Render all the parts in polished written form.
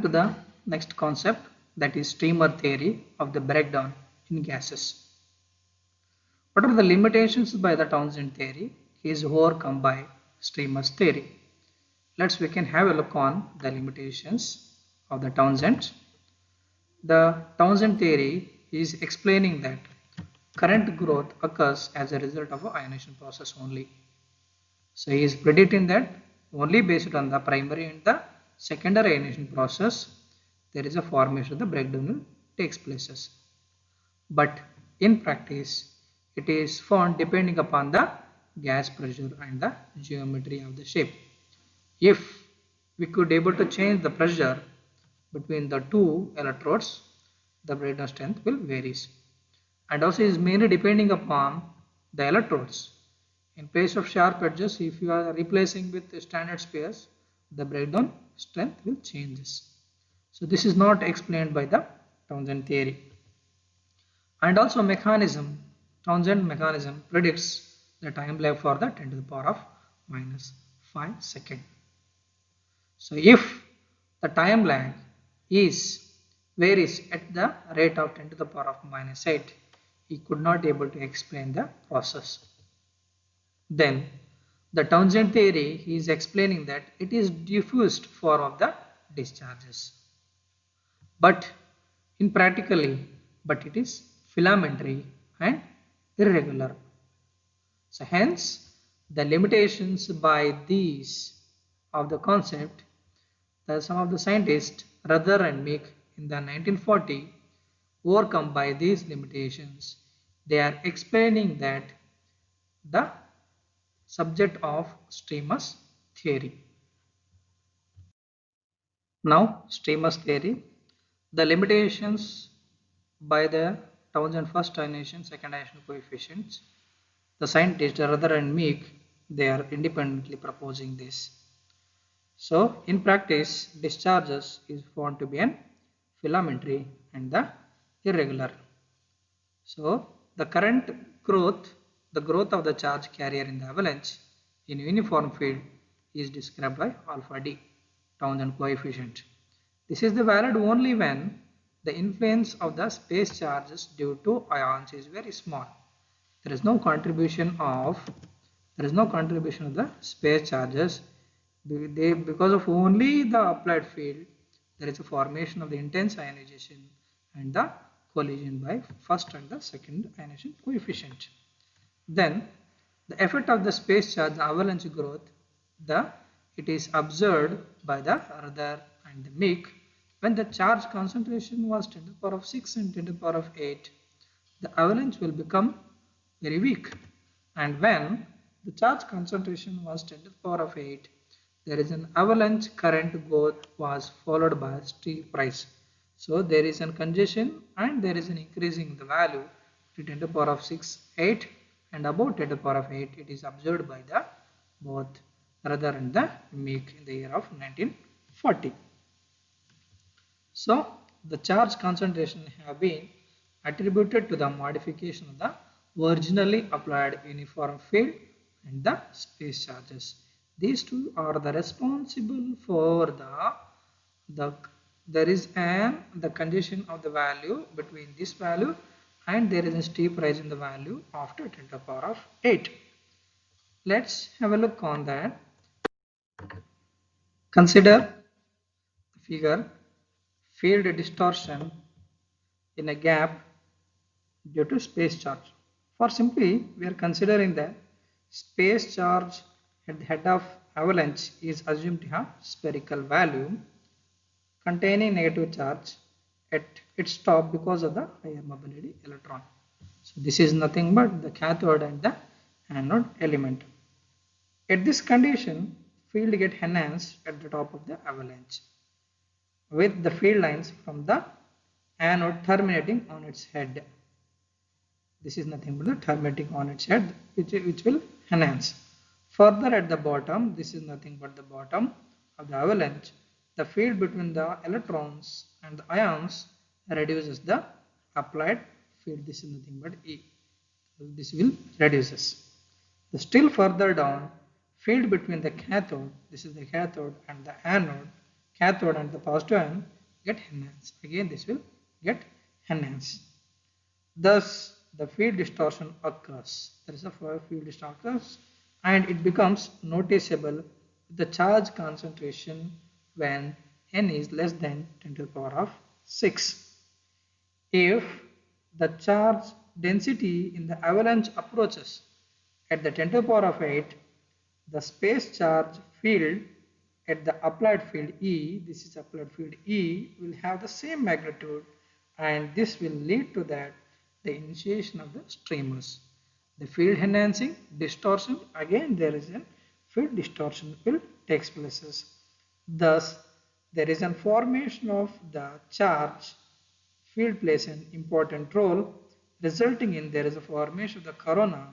to the next concept, that is streamer theory of the breakdown in gases. What are the limitations by the Townsend theory is overcome by streamer's theory. We can have a look on the limitations of the Townsend. The Townsend theory is explaining that current growth occurs as a result of an ionization process only. So he is predicting that only based on the primary and the secondary ionization process, there is a formation of the breakdown takes places. But in practice, it is found depending upon the gas pressure and the geometry of the shape. If we could able to change the pressure between the two electrodes, the breakdown strength will varies. And also is mainly depending upon the electrodes. In place of sharp edges, if you are replacing with standard spares, the breakdown strength will changes. So this is not explained by the Townsend theory. And also Townsend mechanism predicts the time lag for the 10 to the power of -5 second. So if the time lag varies at the rate of 10 to the power of -8, he could not able to explain the process. Then the Townsend theory is explaining that it is diffused form of the discharges. But it is filamentary and irregular. So hence the limitations by these of the concept, some of the scientists Ruther and Meek in the 1940 overcome by these limitations. They are explaining that the subject of streamer's theory. Now streamer's theory, the limitations by the Townsend first ionization, second ionization coefficients. The scientists Ruther and Meek, they are independently proposing this. So in practice, discharges is found to be an filamentary and the irregular. So the growth of the charge carrier in the avalanche in uniform field is described by alpha d, Townsend coefficient. This is the valid only when the influence of the space charges due to ions is very small. There is no contribution of the space charges. Because of only the applied field, there is a formation of the intense ionization and the collision by first and the second ionization coefficient. Then the effect of the space charge avalanche growth, it is observed by the Ruther and the Meek when the charge concentration was 10 to the power of 6 and 10 to the power of 8. The avalanche will become very weak, and when the charge concentration was 10 to the power of 8, there is an avalanche current growth was followed by a steep rise. So there is a congestion and there is an increasing the value to 10 to the power of 6, 8 and about 10 to the power of 8. It is observed by the both Ruther and the Meek in the year of 1940. So the charge concentration have been attributed to the modification of the originally applied uniform field and the space charges. These two are the responsible for the condition of the value between this value, and there is a steep rise in the value after 10 to the power of 8. Let's have a look on that. Consider the figure, field distortion in a gap due to space charge. For simply, we are considering that space charge at the head of avalanche is assumed to have spherical value containing negative charge at its top because of the higher mobility electron. So this is nothing but the cathode and the anode element. At this condition, field get enhanced at the top of the avalanche with the field lines from the anode terminating on its head. This is nothing but the terminating on its head, which will enhance. Further at the bottom, this is nothing but the bottom of the avalanche. The field between the electrons and the ions reduces the applied field. This is nothing but E. This will reduces. Still further down, field between the cathode, this is the cathode, and the anode cathode and the positive ion get enhanced. Again this will get enhanced. Thus the field distortion occurs. There is a field distortion occurs and it becomes noticeable with the charge concentration when n is less than 10 to the power of 6. If the charge density in the avalanche approaches at the 10 to the power of 8, the space charge field at the applied field E, this is applied field E, will have the same magnitude, and this will lead to that the initiation of the streamers. The field enhancing distortion, again there is a field distortion will takes place. Thus there is a formation of the charge field plays an important role, resulting in there is a formation of the corona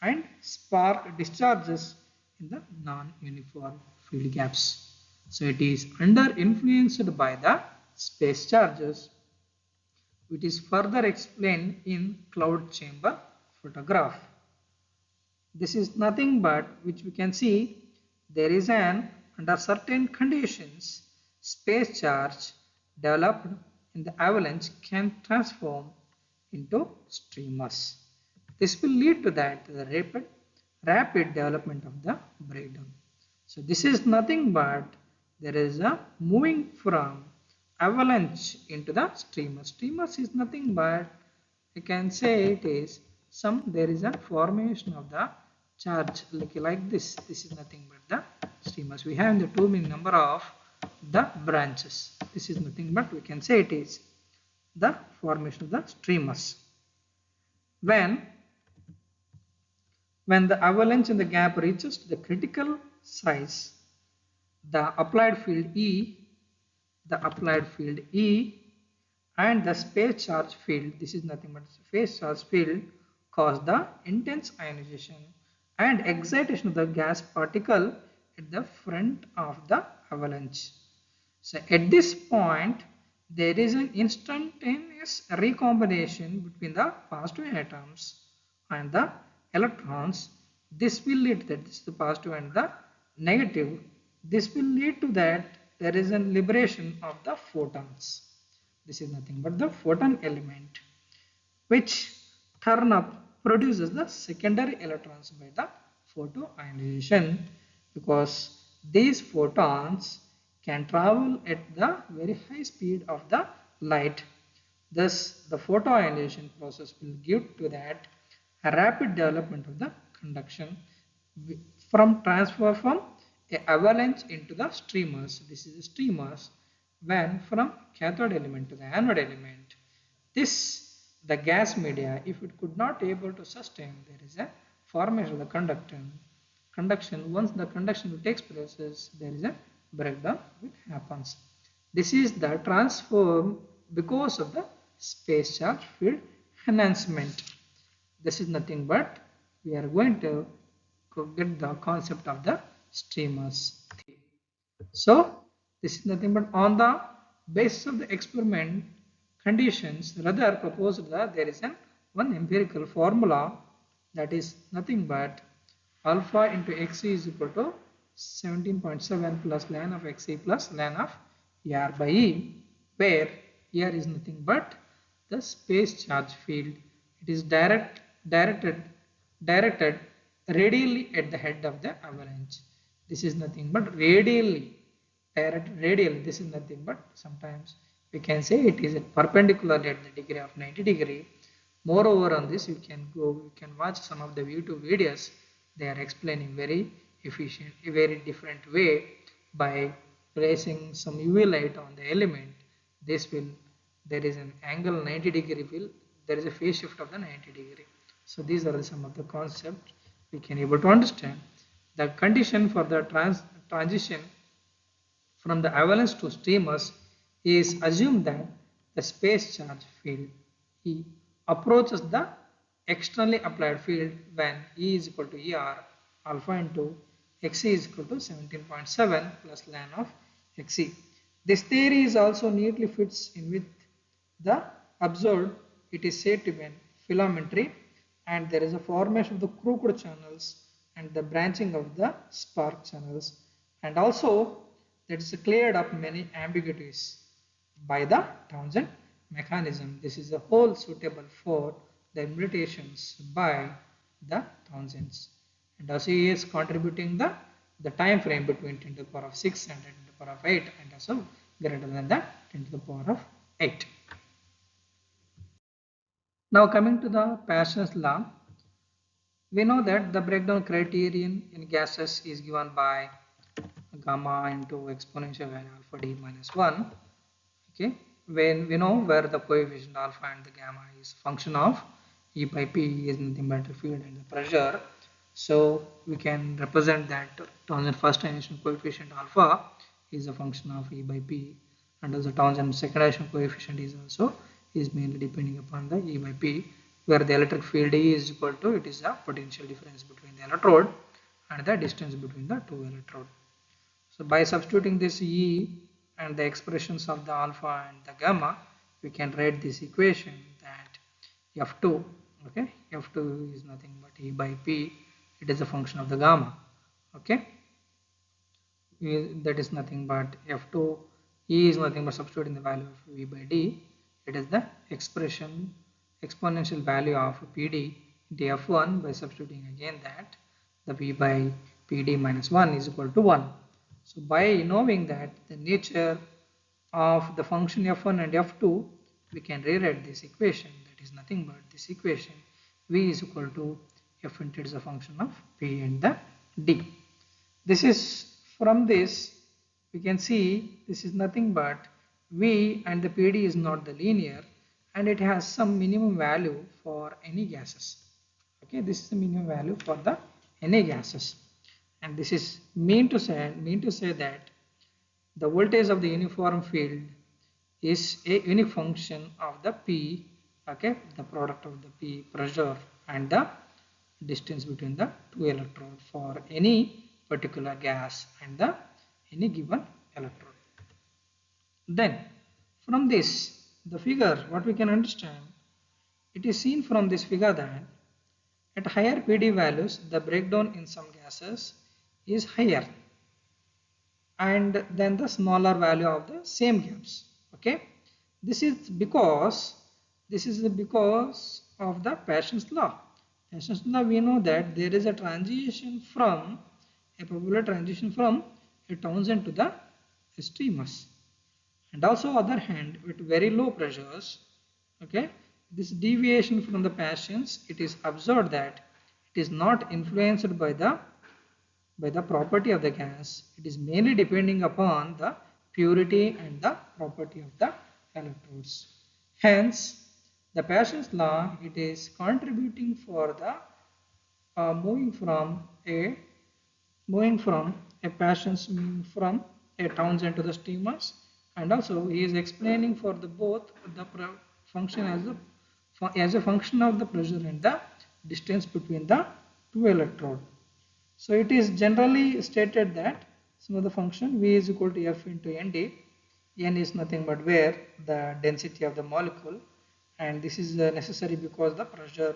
and spark discharges in the non-uniform field gaps. So it is under influenced by the space charges, which is further explained in cloud chamber photograph. This is nothing but which we can see there is an under certain conditions space charge developed in the avalanche can transform into streamers. This will lead to that the rapid development of the breakdown. So this is nothing but there is a moving from avalanche into the streamers. Streamers is nothing but you can say it is there is a formation of the charge like this. This is nothing but the streamers. We have the two number of the branches. This is nothing but we can say it is the formation of the streamers. When the avalanche in the gap reaches the critical size, the applied field E and the space charge field, this is nothing but space charge field, cause the intense ionization and excitation of the gas particle at the front of the avalanche. So at this point there is an instantaneous recombination between the positive atoms and the electrons. This will lead to that this is the positive and the negative. This will lead to that there is a liberation of the photons. This is nothing but the photon element which produces the secondary electrons by the photoionization, because these photons can travel at the very high speed of the light. Thus the photoionization process will give to that a rapid development of the conduction from transfer from a avalanche into the streamers. This is the streamers when from cathode element to the anode element. The gas media, if it could not able to sustain, there is a formation of the conduction. Once the conduction takes place, there is a breakdown which happens. This is the transform because of the space charge field enhancement. This is nothing but we are going to get the concept of the streamers. So this is nothing but on the basis of the experiment conditions, rather proposed that there is one empirical formula, that is nothing but alpha into xc is equal to 17.7 plus ln of xc plus ln of r by e, where r is nothing but the space charge field. It is directed radially at the head of the avalanche. This is nothing but radially. This is nothing but sometimes we can say it is perpendicularly at the degree of 90 degree. Moreover, on this you can watch some of the YouTube videos. They are explaining very efficient, a very different way by placing some UV light on the element. There is an angle 90 degree there is a phase shift of the 90 degree. So these are some of the concepts we can able to understand. The condition for the transition from the avalanche to streamers is assumed that the space charge field E approaches the externally applied field when E is equal to ER alpha into XC is equal to 17.7 plus ln of XC. This theory is also neatly fits in with the observed. It is said to be filamentary, and there is a formation of the crooked channels and the branching of the spark channels, and also that is cleared up many ambiguities by the Townsend mechanism. This is a whole suitable for the implementations by the Townsends. And also he is contributing the time frame between 10 to the power of 6 and 10 to the power of 8, and also greater than the 10 to the power of 8. Now coming to the Paschen's law, we know that the breakdown criterion in gases is given by gamma into exponential value alpha d minus 1. Okay, when we know where the coefficient alpha and the gamma is function of E by P is nothing but the field and the pressure, so we can represent that Townsend first ionization coefficient alpha is a function of E by P, and also Townsend second ionization coefficient is mainly depending upon the E by P, where the electric field E is equal to, it is a potential difference between the electrode and the distance between the two electrodes. So by substituting this E and the expressions of the alpha and the gamma, we can write this equation that F2, okay, F2 is nothing but E by P, it is a function of the gamma, okay, that is nothing but F2, E is nothing but substituting the value of V by D, it is the exponential value of PD into F1 by substituting again that the V by PD minus 1 is equal to 1. So by knowing that the nature of the function f1 and f2, we can rewrite this equation, that is nothing but this equation V is equal to f into is a function of P and the D. This is, from this we can see this is nothing but V and the PD is not the linear, and it has some minimum value for any gases. Okay, this is the minimum value for the any gases, and this is mean to say that the voltage of the uniform field is a unique function of the P, okay, the product of the P pressure and the distance between the two electrodes for any particular gas and the any given electrode. Then from this, the figure, what we can understand, it is seen from this figure that at higher PD values the breakdown in some gases is higher and then the smaller value of the same gaps. Okay, this is because of the Paschen's law. Paschen's law, we know that there is a transition from a popular transition from a Townsend to the streamers, and also other hand with very low pressures, okay, this deviation from the Paschen's, it is observed that it is not influenced by the property of the gas. It is mainly depending upon the purity and the property of the electrodes. Hence, the Paschen's law, it is contributing for the moving from a Paschen's, moving from a Townsend to the streamers, and also he is explaining for the both the function as a function of the pressure and the distance between the two electrodes. So it is generally stated that some of the function V is equal to F into Nd. N is nothing but where the density of the molecule, and this is necessary because the pressure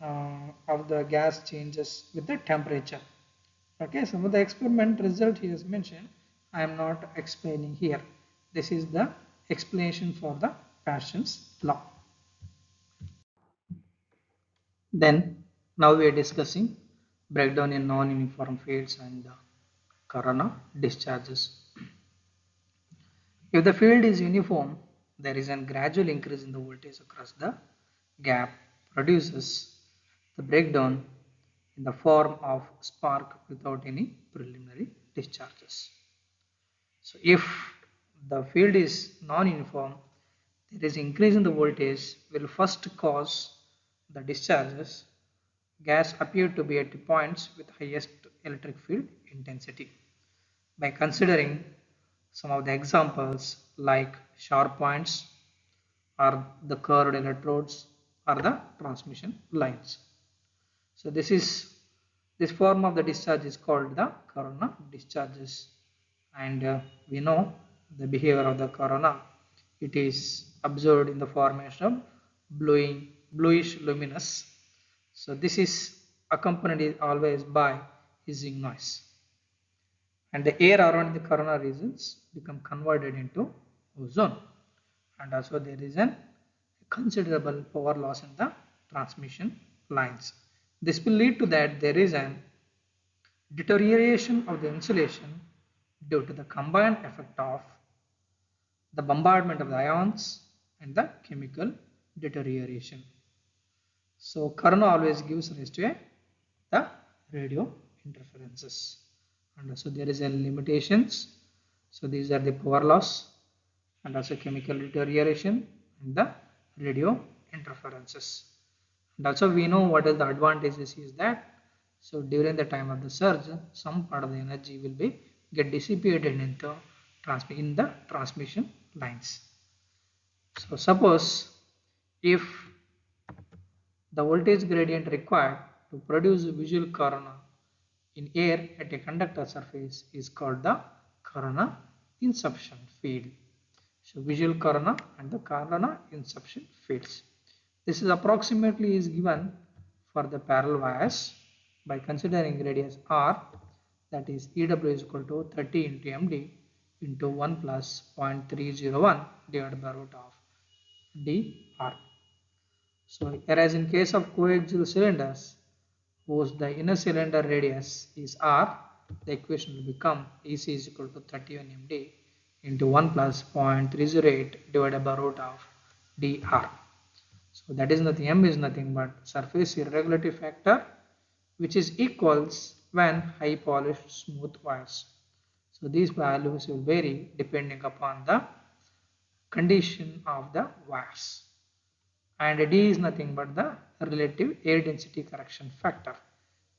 of the gas changes with the temperature. Okay, some of the experiment result he has mentioned, I am not explaining here. This is the explanation for the Paschen's law. Then now we are discussing breakdown in non-uniform fields and corona discharges. If the field is uniform, there is a gradual increase in the voltage across the gap produces the breakdown in the form of spark without any preliminary discharges. So if the field is non-uniform, there is increase in the voltage will first cause the discharges. Gas appear to be at the points with highest electric field intensity. By considering some of the examples like sharp points or the curved electrodes or the transmission lines. So this form of the discharge is called the corona discharges, and we know the behavior of the corona. It is observed in the formation of bluish luminous. So this is accompanied always by hissing noise. and the air around the corona regions become converted into ozone, and also there is a considerable power loss in the transmission lines. This will lead to that there is an deterioration of the insulation due to the combined effect of the bombardment of the ions and the chemical deterioration. So corona always gives rise to the radio interferences, and also there is a limitations. So these are the power loss and also chemical deterioration and the radio interferences. And also we know what is the advantages is that, so during the time of the surge some part of the energy will be get dissipated into in the transmission lines. So suppose if the voltage gradient required to produce visual corona in air at a conductor surface is called the corona inception field. So visual corona and the corona inception fields. This is approximately is given for the parallel wires by considering radius r, that is EW is equal to 30 into MD into 1 plus 0.301 divided by root of dr. So whereas in case of coaxial cylinders whose the inner cylinder radius is r, the equation will become EC is equal to 31 MD into 1 plus 0.308 divided by root of dr. So that is nothing, m is nothing but surface irregularity factor, which is equals when high polished smooth wires. So these values will vary depending upon the condition of the wires. And D is nothing but the relative air density correction factor,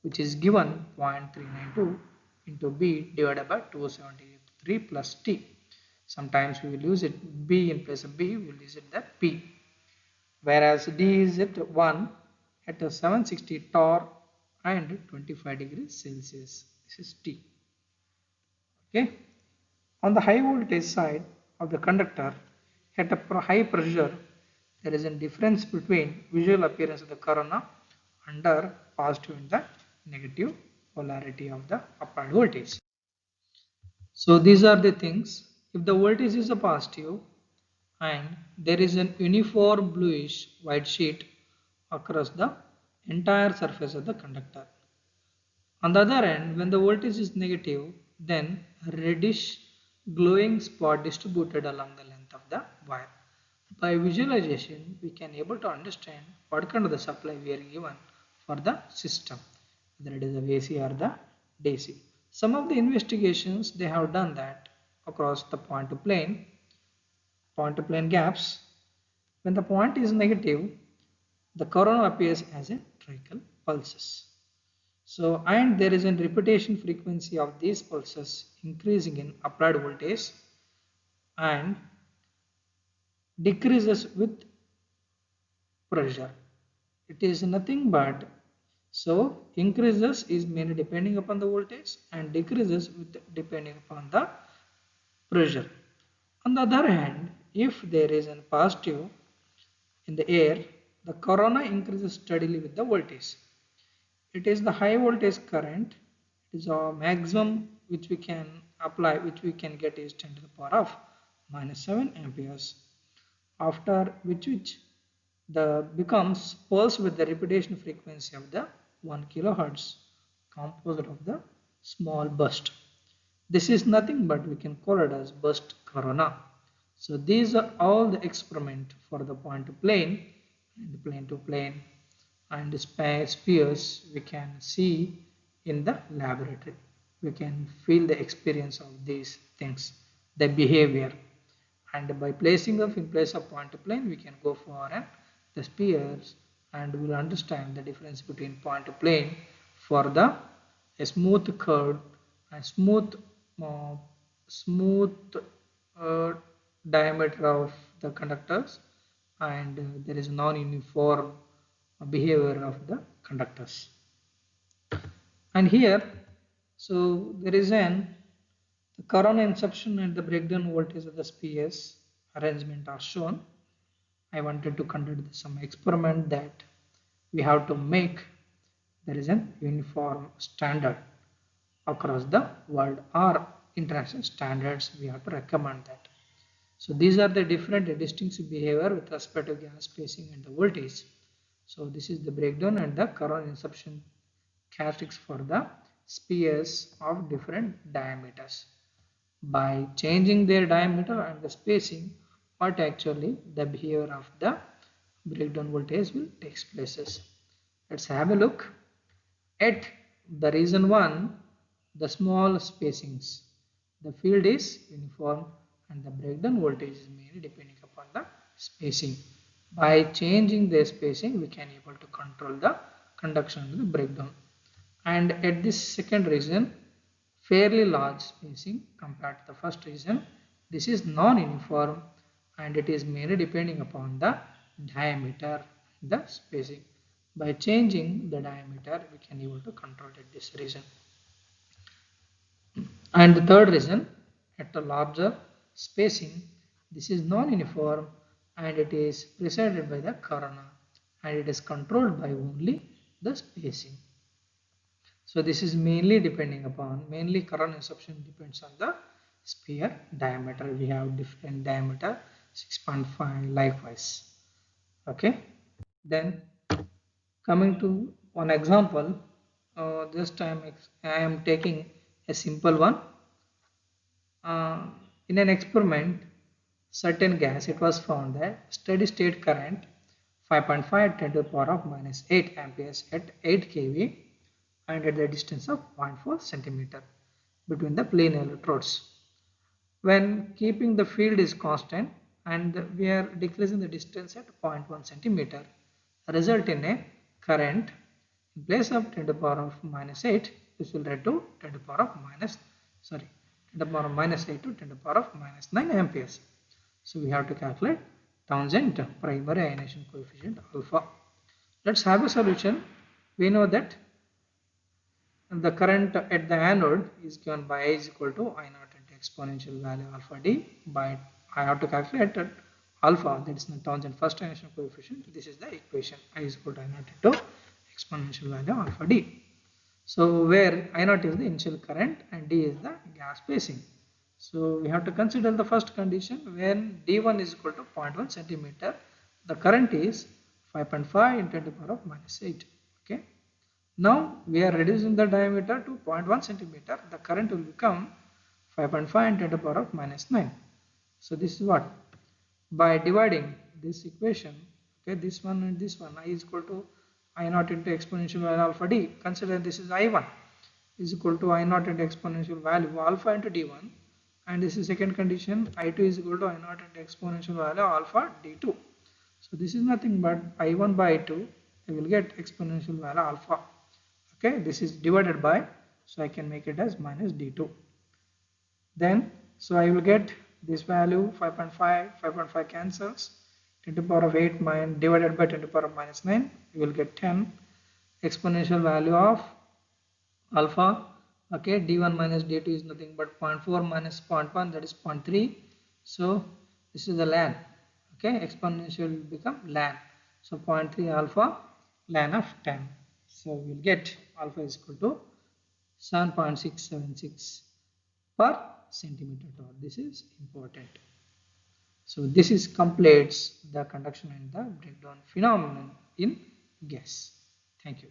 which is given 0.392 into B divided by 273 plus T. Sometimes we will use it B in place of B, we will use it that P. Whereas D is at 1 at a 760 torr and 25 degrees Celsius. This is T. Okay. On the high voltage side of the conductor at a high pressure, there is a difference between visual appearance of the corona under positive and the negative polarity of the applied voltage. So these are the things. If the voltage is a positive and there is an uniform bluish white sheet across the entire surface of the conductor. On the other end, when the voltage is negative, then reddish glowing spot distributed along the length of the wire. By visualization, we can able to understand what kind of the supply we are given for the system, whether it is a AC or the DC. Some of the investigations they have done that across the point to plane gaps. When the point is negative, the corona appears as a trickle pulses. So, and there is a repetition frequency of these pulses increasing in applied voltage and decreases with pressure. It is nothing but, so increases is mainly depending upon the voltage and decreases with depending upon the pressure. On the other hand, if there is a positive in the air, the corona increases steadily with the voltage. It is the high voltage current, it is a maximum which we can apply, which we can get is 10 to the power of -7 amperes, after which the becomes pulse with the repetition frequency of the 1 kilohertz composed of the small burst. This is nothing but we can call it as burst corona. So these are all the experiment for the point to plane and plane to plane and spheres we can see in the laboratory. We can feel the experience of these things, the behavior, and by placing them in place of point to plane we can go for the spheres and we will understand the difference between point to plane for the a smooth curve and smooth diameter of the conductors, and there is non-uniform behavior of the conductors. And here, so there is the corona inception and the breakdown voltage of the spheres arrangement are shown. I wanted to conduct some experiment that we have to make there is an uniform standard across the world or international standards. We have to recommend that. So these are the different distinctive behavior with respect to gas spacing and the voltage. So this is the breakdown and the corona inception characteristics for the spheres of different diameters. By changing their diameter and the spacing, what actually the behavior of the breakdown voltage will take places. Let's have a look at the reason 1, the small spacings. The field is uniform and the breakdown voltage is mainly depending upon the spacing. By changing the spacing, we can able to control the conduction of the breakdown. And at this second region, fairly large spacing compared to the first region. This is non-uniform and it is mainly depending upon the diameter, the spacing. By changing the diameter, we can able to control at this region. And the third region, at a larger spacing, this is non-uniform and it is preceded by the corona and it is controlled by only the spacing. So this is mainly depending upon, mainly corona inception depends on the sphere diameter. We have different diameter, 6.5 likewise. Okay. Then coming to one example, just I am taking a simple one. In an experiment, certain gas, it was found that steady state current 5.5 10 to the power of minus 8 amperes at 8 kV and at the distance of 0.4 centimeter between the plane electrodes. When keeping the field is constant and we are decreasing the distance at 0.1 centimeter, result in a current in place of 10 to the power of minus 8, this will lead to 10 to the power of minus 10 to the power of minus 8 to 10 to the power of minus 9 amperes. So we have to calculate Townsend primary ionization coefficient alpha. Let's have a solution. We know that the current at the anode is given by I is equal to I naught into exponential value alpha d by I have to calculate alpha, that is the Townsend first ionization coefficient. This is the equation I is equal to I naught into exponential value alpha d. So where I naught is the initial current and d is the gas spacing. So we have to consider the first condition when d1 is equal to 0.1 centimeter, the current is 5.5 into 10 to the power of minus 8. Okay. Now we are reducing the diameter to 0.1 centimeter. The current will become 5.5 into 10 to the power of minus 9. So this is what? By dividing this equation, okay, this one and this one, I is equal to I naught into exponential value alpha d. Consider this is I1 is equal to I naught into exponential value alpha into d1, and this is second condition, I2 is equal to I naught into exponential value alpha d2. So this is nothing but I1 by I2. I will get exponential value alpha. Okay, this is divided by, so I can make it as minus d2. Then, so I will get this value 5.5 cancels, 10 to the power of 8 divided by 10 to the power of minus 9, you will get 10 exponential value of alpha. Okay, d1 minus d2 is nothing but 0.4 minus 0.1, that is 0.3. So this is the ln. Okay, exponential will become ln. So 0.3 alpha ln of 10. So we will get alpha is equal to 7.676 per centimeter torr. This is important. So this is completes the conduction and the breakdown phenomenon in gas. Thank you.